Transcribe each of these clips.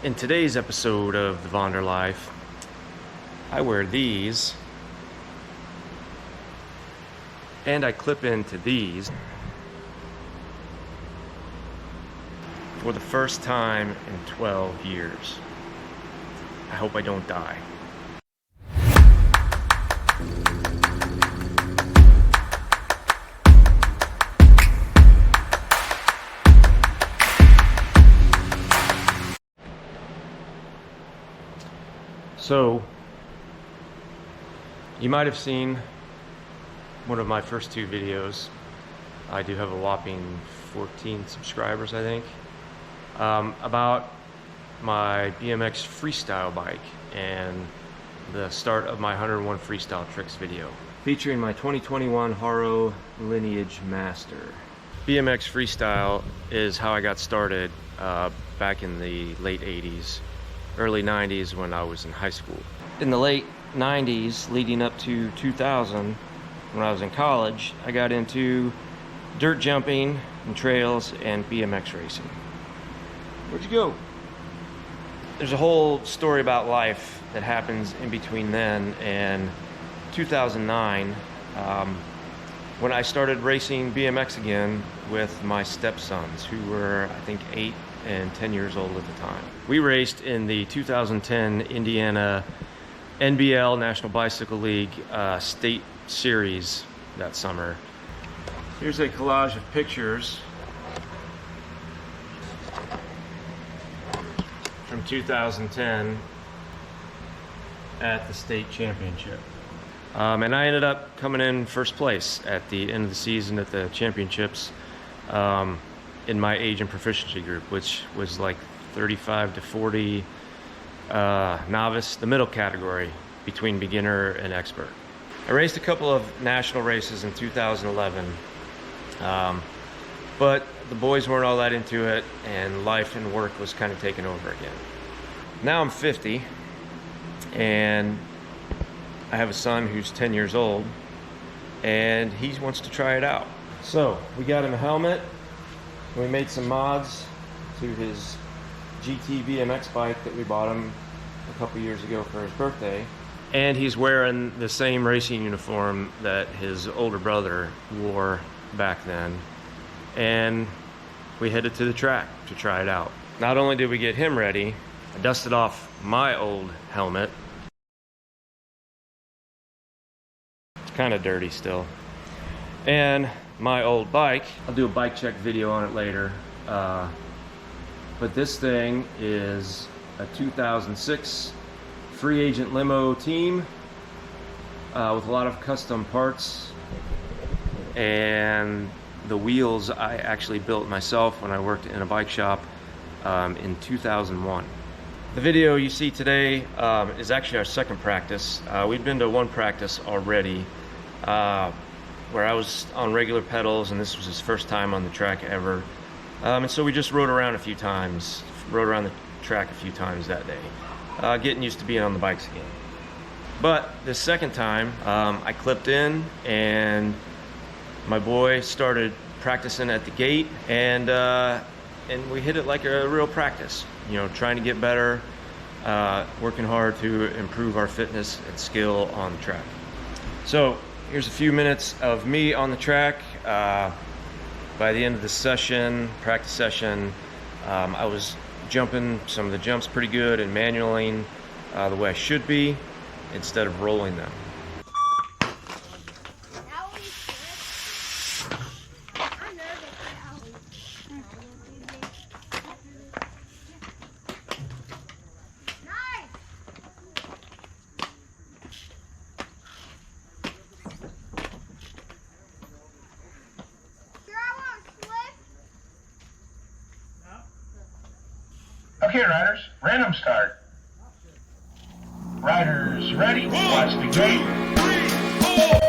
In today's episode of the VONDERLIFE, I wear these and I clip into these for the first time in 12 years. I hope I don't die. So, you might have seen one of my first two videos. I do have a whopping 14 subscribers, I think, about my BMX freestyle bike and the start of my 101 freestyle tricks video, featuring my 2021 Haro Lineage Master. BMX freestyle is how I got started back in the late 80s. Early 90s when I was in high school. In the late 90s leading up to 2000, when I was in college, I got into dirt jumping and trails and BMX racing. Where'd you go? There's a whole story about life that happens in between then and 2009, when I started racing BMX again with my stepsons, who were, I think, 8 and 10 years old at the time. We raced in the 2010 Indiana NBL, National Bicycle League, state series that summer. Here's a collage of pictures from 2010 at the state championship. And I ended up coming in first place at the end of the season at the championships, in my age and proficiency group, which was like 35 to 40 novice, the middle category between beginner and expert. I raced a couple of national races in 2011, but the boys weren't all that into it, and life and work was kind of taking over again. Now I'm 50, and I have a son who's 10 years old, and he wants to try it out. So we got him a helmet. We made some mods to his GT BMX bike that we bought him a couple years ago for his birthday. And he's wearing the same racing uniform that his older brother wore back then. And we headed to the track to try it out. Not only did we get him ready, I dusted off my old helmet. It's kind of dirty still. And my old bike. I'll do a bike check video on it later. But this thing is a 2006 free agent limo team with a lot of custom parts. And the wheels I actually built myself when I worked in a bike shop in 2001. The video you see today is actually our second practice. We've been to one practice already, where I was on regular pedals, and this was his first time on the track ever. And so we just rode around the track a few times that day, getting used to being on the bikes again. But this second time, I clipped in, and my boy started practicing at the gate, and we hit it like a real practice, you know, trying to get better, working hard to improve our fitness and skill on the track. So here's a few minutes of me on the track. By the end of the practice session, I was jumping some of the jumps pretty good and manualing the way I should be instead of rolling them. Okay, riders, random start. Riders ready, watch the gate. 3, 4.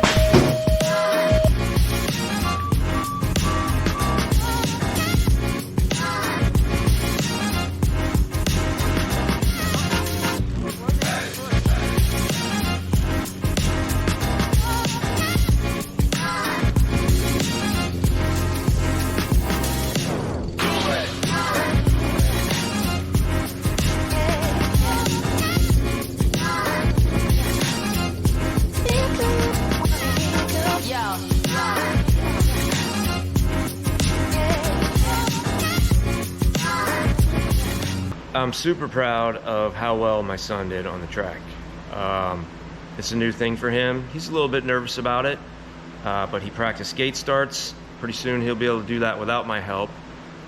I'm super proud of how well my son did on the track. It's a new thing for him. He's a little bit nervous about it, but he practiced gate starts. Pretty soon he'll be able to do that without my help.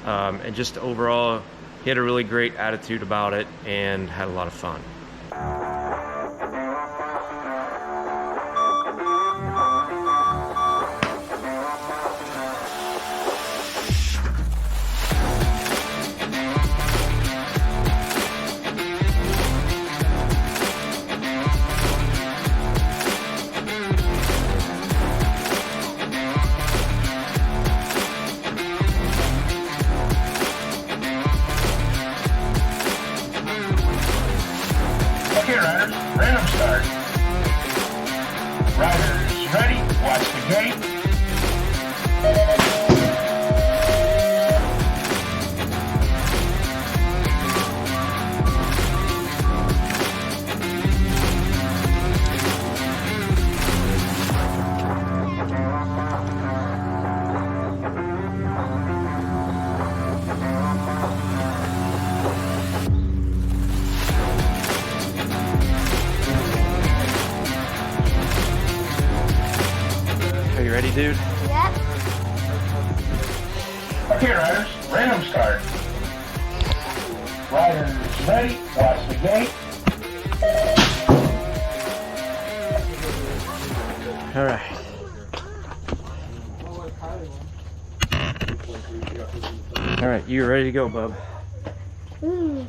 And just overall, he had a really great attitude about it and had a lot of fun. Okay, riders, random start. Riders ready, watch the gate. Are you ready, dude? Yep. Okay, riders, random start. Riders ready, watch the gate. All right. All right, you ready to go, bub? I'm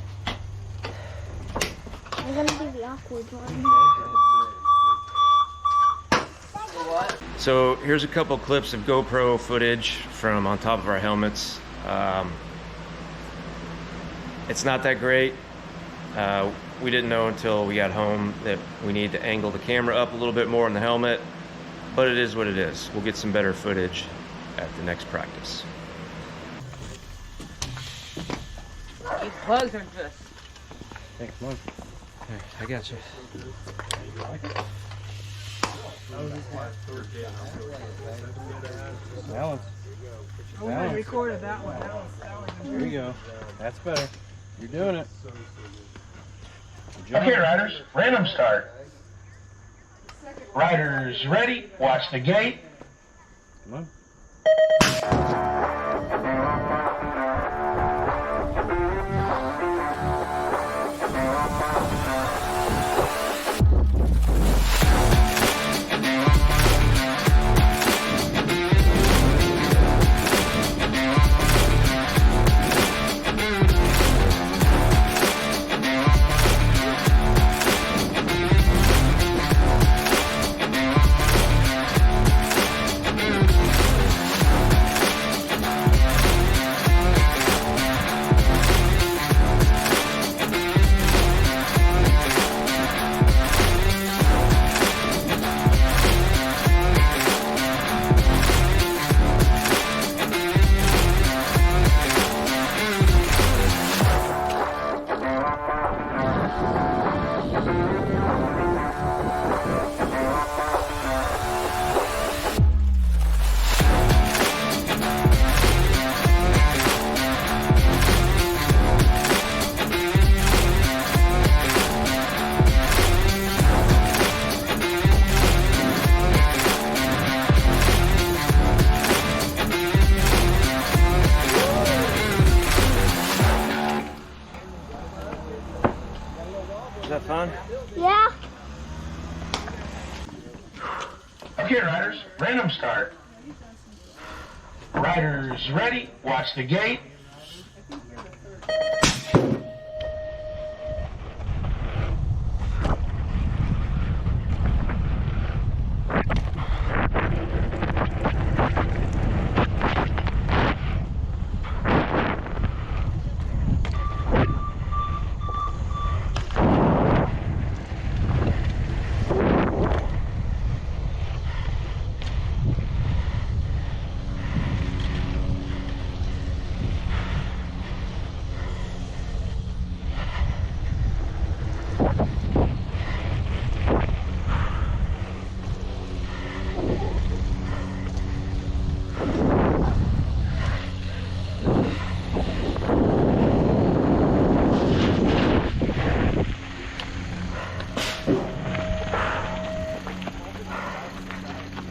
gonna do the awkward one. So here's a couple clips of GoPro footage from on top of our helmets. It's not that great. We didn't know until we got home that we need to angle the camera up a little bit more on the helmet, but it is what it is. We'll get some better footage at the next practice. These plugs are just. Hey, come on. Here, I got you. Balance. Oh, I recorded that one. There you go. That's better. You're doing it. Okay, riders, random start. Riders ready, watch the gate. Come on. Is that fun? Yeah. Okay, riders, random start. Riders ready, watch the gate.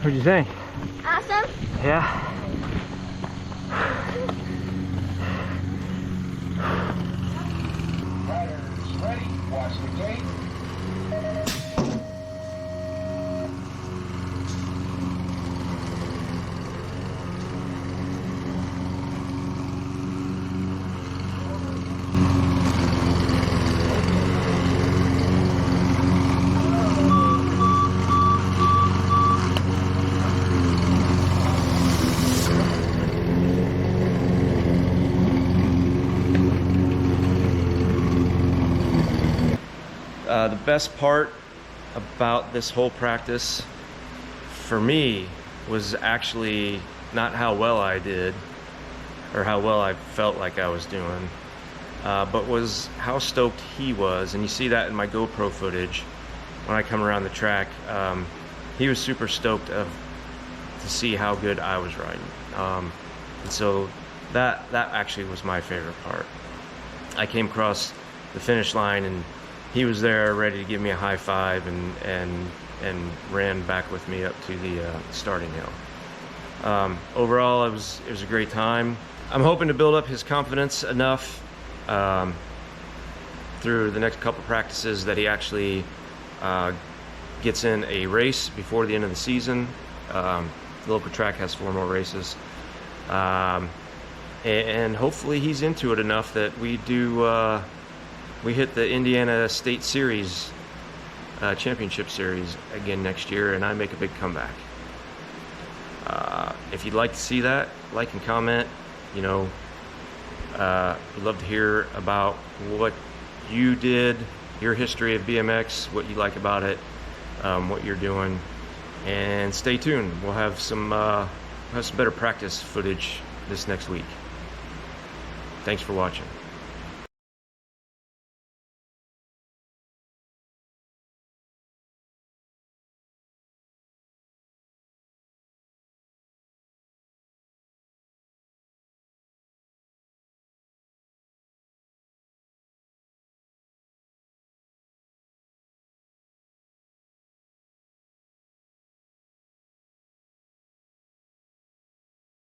What'd you think? Awesome. Yeah. Riders ready. Watch the gate. The best part about this whole practice for me was actually not how well I did or how well I felt like I was doing, but was how stoked he was. And you see that in my GoPro footage when I come around the track. He was super stoked to see how good I was riding. And so that actually was my favorite part. I came across the finish line and he was there ready to give me a high five and ran back with me up to the starting hill. Overall, it was a great time. I'm hoping to build up his confidence enough through the next couple practices that he actually gets in a race before the end of the season. The local track has 4 more races. And hopefully he's into it enough that we hit the Indiana State Series, Championship Series again next year, and I make a big comeback. If you'd like to see that, like and comment. You know, we'd love to hear about what you did, your history of BMX, what you like about it, what you're doing, and stay tuned. We'll have some better practice footage this next week. Thanks for watching.